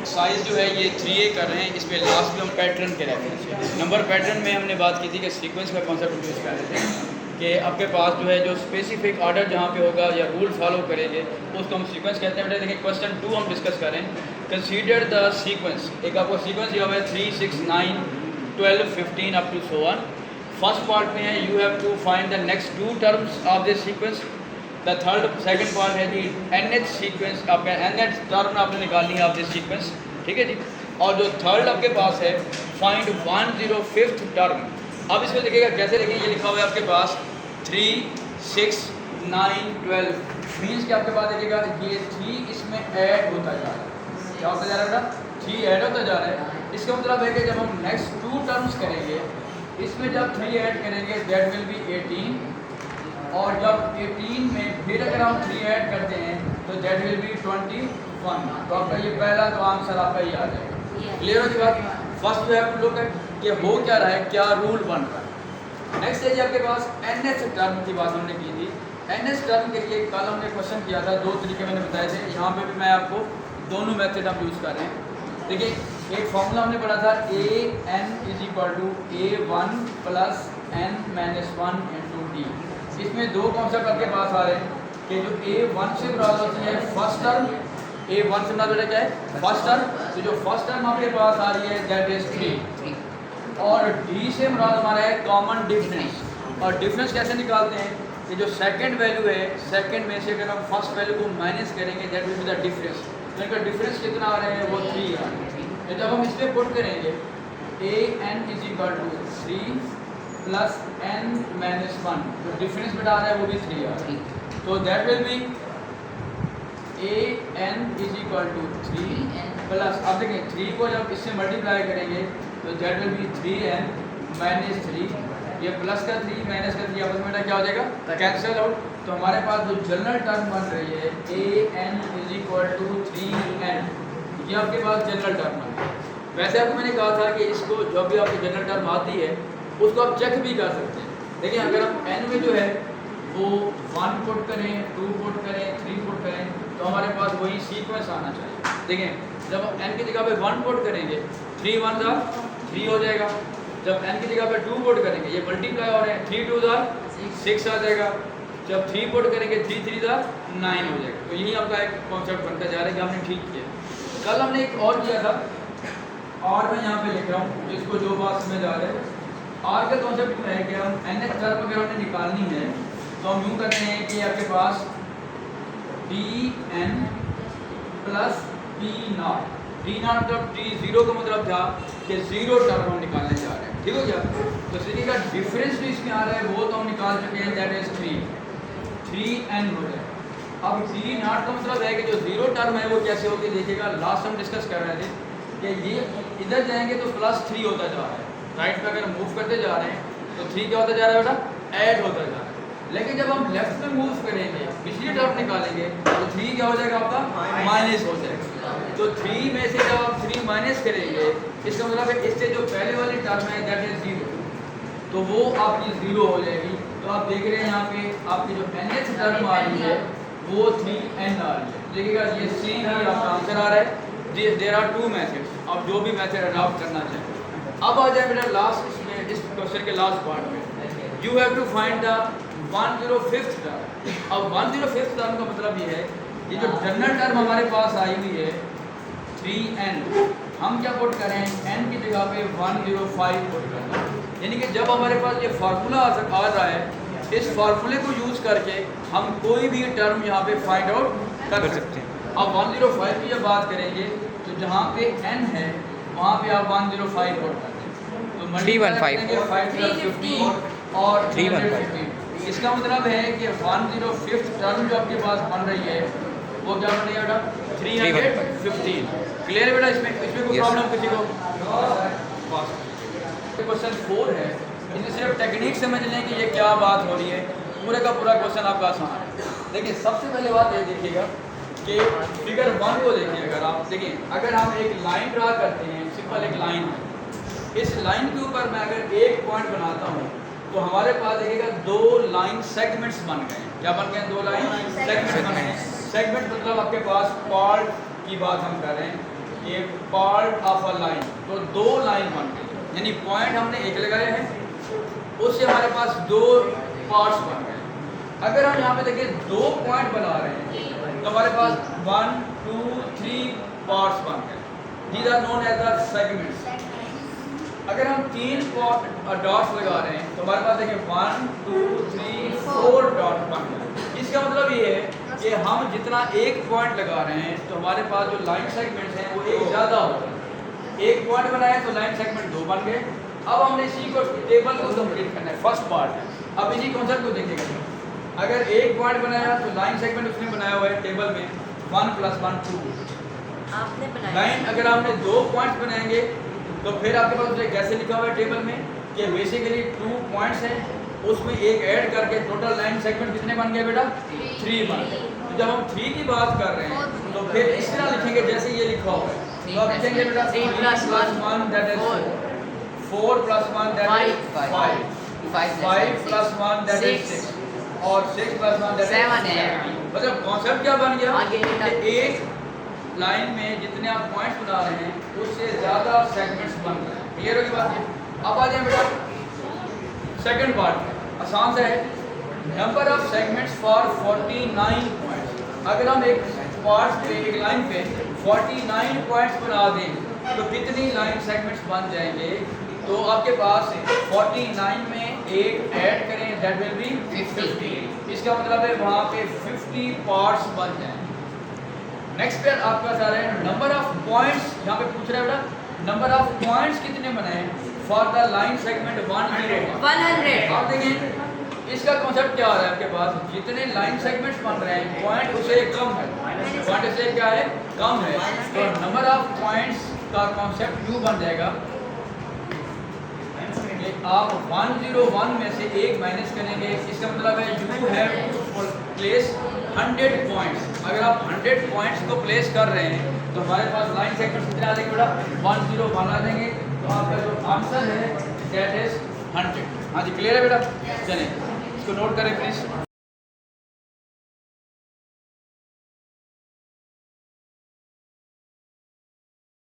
Exercise जो है ये 3A कर रहे हैं। इसमें लास्ट में हम पैटर्न के रेफरेंस से नंबर पैटर्न में हमने बात की थी कि सीक्वेंस का कॉन्सेप्ट यूज़ कर रहे थे कि आपके पास जो है जो स्पेसिफिक ऑर्डर जहाँ पे होगा या रूल फॉलो करेंगे उसको हम सीक्वेंस कहते हैं। देखिए क्वेश्चन 2 हम डिस्कस करें। कंसीडर द सीक्वेंस, एक आपको सीक्वेंस दिया हुआ है 3, 6, 9, 12, 15 up to so on. First part में है you have to find the next 2 terms of this sequence. The second part है जी nth सीक्वेंस, आपका nth टर्म आपने निकालनी है आप दिस सीक्वेंस, ठीक है जी। और जो थर्ड आपके पास है फाइंड 105th टर्म। अब इसमें देखिएगा कैसे लिखेंगे, ये लिखा हुआ है आपके पास 3, 6, 9, 12 मीन्स कि आपके पास देखिएगा ये 3 इसमें ऐड होता जा रहा है। क्या होता जा रहा है बेटा? 3 ऐड होता जा रहा है। इसका मतलब है कि जब हम नेक्स्ट 2 टर्म्स करेंगे इसमें जब 3 ऐड करेंगे दैट विल बी 18, और जब 18 में फिर अगर हम 3 ऐड करते हैं तो दैट विल बी 21। तो आपका ये पहला तो आंसर आपका ये आ जाएगा। क्लियर हो बात? फर्स्ट वे आप लोग कि हो क्या रहा है, क्या रूल बन रहा है। नेक्स्ट है जी आपके पास nth टर्म की बात हमने की थी। nth टर्म के लिए कल हमने क्वेश्चन किया था, 2 तरीके मैंने बताए थे। यहाँ पे भी मैं आपको दोनों मेथड हम यूज़ कर रहे हैं। देखिए एक फॉर्मूला हमने पढ़ा था an = a1 + n-1 × d। इसमें 2 कॉन्सेप्ट आपके पास आ रहे हैं कि जो a1 से मुराद होती है फर्स्ट टर्म, a1 से मुराद क्या है फर्स्ट टर्म, तो जो फर्स्ट टर्म आपके पास आ रही है दैट इज 3, और d से मुराद हमारा है कॉमन डिफरेंस। और डिफरेंस कैसे निकालते हैं कि जो सेकंड वैल्यू है, सेकंड में से अगर हम फर्स्ट वैल्यू को माइनस करेंगे that will be the difference. तो इनका डिफरेंस कितना आ रहा है वो 3 आ रहा है। तो जब हम इस पर पुट करेंगे an = 3 + n-1, जो डिफरेंस बता रहा है वो भी 3 आ रहा है। तो that will be an = 3 plus, अब देखें 3 को जब इससे मल्टीप्लाई करेंगे तो दैट विल बी 3n - 3, ये प्लस का 3 माइनस का 3 आपस में क्या हो जाएगा कैंसिल आउट। तो हमारे पास जो जनरल टर्म बन रही है an = 3n, ये आपके पास जनरल टर्म बन रही है। वैसे आपको मैंने कहा था कि इसको जब भी आपको जनरल टर्म आती है उसको आप चेक भी कर सकते हैं। देखिए अगर हम n में जो है वो 1 पुट करें, 2 पुट करें, 3 पुट करें तो हमारे पास वही सीक्वेंस आना चाहिए। देखें जब हम n की जगह पे 1 पुट करेंगे 3 1 जार 3 हो जाएगा। जब n की जगह पे 2 पुट करेंगे, ये मल्टीप्लाई हो रहे हैं, 3 2 जार 6 आ जाएगा। जब 3 पुट करेंगे 3 3 जार 9 हो जाएगा। तो यही आपका एक कॉन्सेप्ट बनता जा रहा है कि हमने ठीक किया। कल हमने एक और किया था, और मैं यहाँ पे लिख रहा हूँ इसको जो बात समझ आ रहा है। और का कॉन्सेप्ट है कि हम nth टर्म अगर हमने निकालनी है तो हम यूँ करते हैं कि आपके पास dn + p0। p0 मतलब t0 का मतलब था कि 0 टर्म हम निकालने जा रहे हैं, ठीक हो गया। तो सीधी का डिफरेंस जो इसमें आ रहा है वो तो हम निकाल चुके हैं, दैट इज 3n हो जाए। अब p0 का मतलब है कि जो 0 टर्म है वो कैसे होगी, देखिएगा लास्ट हम डिस्कस कर रहे थे कि ये इधर जाएंगे तो +3 होता जा रहा है, राइट पे अगर मूव करते जा रहे हैं तो 3 क्या होता जा रहा है बेटा ऐड होता जा रहा है। लेकिन जब हम लेफ्ट में मूव करेंगे पिछली टर्म निकालेंगे तो 3 क्या हो जाएगा आपका माइनस हो जाएगा। तो 3 में से जब आप 3 माइनस करेंगे इसका मतलब है इससे जो पहले वाली टर्म है दैट इज 0, तो वो आपकी 0 हो जाएगी। तो आप देख रहे हैं यहाँ पे आपकी जो nth टर्म आ रही है वो 3n आ रही है। देखिएगा ये सी ही आपका आंसर आ रहा है। देयर आर 2 मेथड्स, आप जो भी मेथड अडॉप्ट करना चाहें। अब आ जाए बेटा लास्ट इसमें इस क्वेश्चन के लास्ट पार्ट में you have to find the 105th term. अब 105th टर्म का मतलब ये है ये जो जनरल टर्म हमारे पास आई हुई है 3n, हम क्या पुट करें n की जगह पे 105 पुट करना। यानी कि जब हमारे पास ये फार्मूला आ रहा है इस फार्मूले को यूज़ करके हम कोई भी टर्म यहाँ पे फाइंड आउट कर सकते हैं। अब 105 की जब बात करेंगे तो जहाँ पे n है वहाँ पे आप 105 पुट करते हैं तो मल्टीप्लाई 15 और 315। इसका मतलब है कि 105th टर्म जो आपके पास बन रही है वो क्या बन रही है बेटा 315। क्लियर है बेटा? इसमें कोई प्रॉब्लम किसी को? क्वेश्चन 4 है, इसमें सिर्फ टेक्निक समझ लें कि ये क्या बात हो रही है, पूरे का पूरा क्वेश्चन आपका आसान है। देखिए सबसे पहले बात ये देखिएगा कि फिगर 1 को देखिए। अगर आप देखें अगर हम एक लाइन ड्रा करते हैं, सिंपल एक लाइन है, इस लाइन के ऊपर मैं अगर एक पॉइंट बनाता हूँ तो हमारे पास देखिएगा 2 लाइन सेगमेंट्स बन गए हैं। क्या बन गए हैं? 2 लाइन सेगमेंट्स बन गए हैं। सेगमेंट मतलब आपके पास पार्ट की बात हम कर रहे हैं। ए पार्ट ऑफ अ लाइन, तो दो लाइन बन गई, यानी पॉइंट हमने एक लगाए हैं, उससे हमारे पास दो पार्ट्स बन गए। अगर हम यहाँ पे देखें दो पॉइंट बना रहे हैं तो हमारे पास 1 2 3 पार्ट्स बन गए, these are known as the segments. अगर हम तीन डॉट्स लगा रहे हैं तो हमारे पास देखिए 1 2 3 4 डॉट बन गए। इसका मतलब ये है कि हम जितना एक पॉइंट लगा रहे हैं तो हमारे पास जो लाइन सेगमेंट्स हैं वो एक ज़्यादा हो रहे हैं। एक पॉइंट बनाया तो लाइन सेगमेंट दो बन गए। अब हमने इसी को टेबल को कंप्लीट करना है, फर्स्ट पार्ट है। अब इसी कॉन्सेप्ट को देखिएगा, अगर एक पॉइंट बनाया तो लाइन सेगमेंट उसने बनाया हुआ है टेबल में 1 + 1 2 आपने बनाया। लाइन अगर आपने दो पॉइंट्स बनाएंगे तो फिर आपके पास उसे कैसे लिखा हुआ है टेबल में कि बेसिकली 2 पॉइंट्स हैं, उसमें एक ऐड करके टोटल लाइन सेगमेंट कितने बन गए बेटा 3 बन गए। तो जब हम 3 की बात कर रहे हैं तो फिर इस तरह लिखेंगे जैसे ये लिखा हुआ है। तो आप लिखेंगे बेटा 3 + 1 that is 4 + 1 that is 5 5 + 1 that is 6 और 6 + 1 दैट इज 7 है। मतलब कॉन्सेप्ट क्या बन गया कि एक लाइन में जितने आप पॉइंट्स बना रहे हैं उससे ज़्यादा सेगमेंट्स बन रहे हैं। क्लियर होगी बात? अब आ जाए बेटा सेकंड पार्ट में, आसान से है। Number of segments for 49 points. अगर हम एक पार्ट पे एक लाइन पे 49 पॉइंट्स बना दें तो कितनी लाइन सेगमेंट्स बन जाएंगे? तो आपके पास 49 में एक ऐड करें दैट विल बी 50। इसका मतलब है वहाँ पे 50 पार्ट्स बन जाएंगे। नेक्स्ट पे आपका आ रहा है नंबर ऑफ पॉइंट्स। यहाँ पे पूछ रहा है बेटा नंबर ऑफ पॉइंट्स कितने बनाए फॉर द लाइन सेगमेंट 100। आप देखें इसका कॉन्सेप्ट क्या आ रहा है आपके पास, जितने लाइन सेगमेंट्स बन रहे हैं पॉइंट उसे कम है, पॉइंट से क्या है कम है, तो नंबर ऑफ पॉइंट्स का कॉन्सेप्ट यूँ बन जाएगा कि आप 101 में से एक माइनस करेंगे। इसका मतलब है you have to place 100 points. अगर आप 100 पॉइंट्स को प्लेस कर रहे हैं तो हमारे पास लाइन सेगमेंट कितने आ जाएंगे बेटा 101 आ जाएंगे। तो आपका जो आंसर है दैट इज 100। हाँ जी क्लियर है बेटा? चलें इसको नोट करें प्लीज।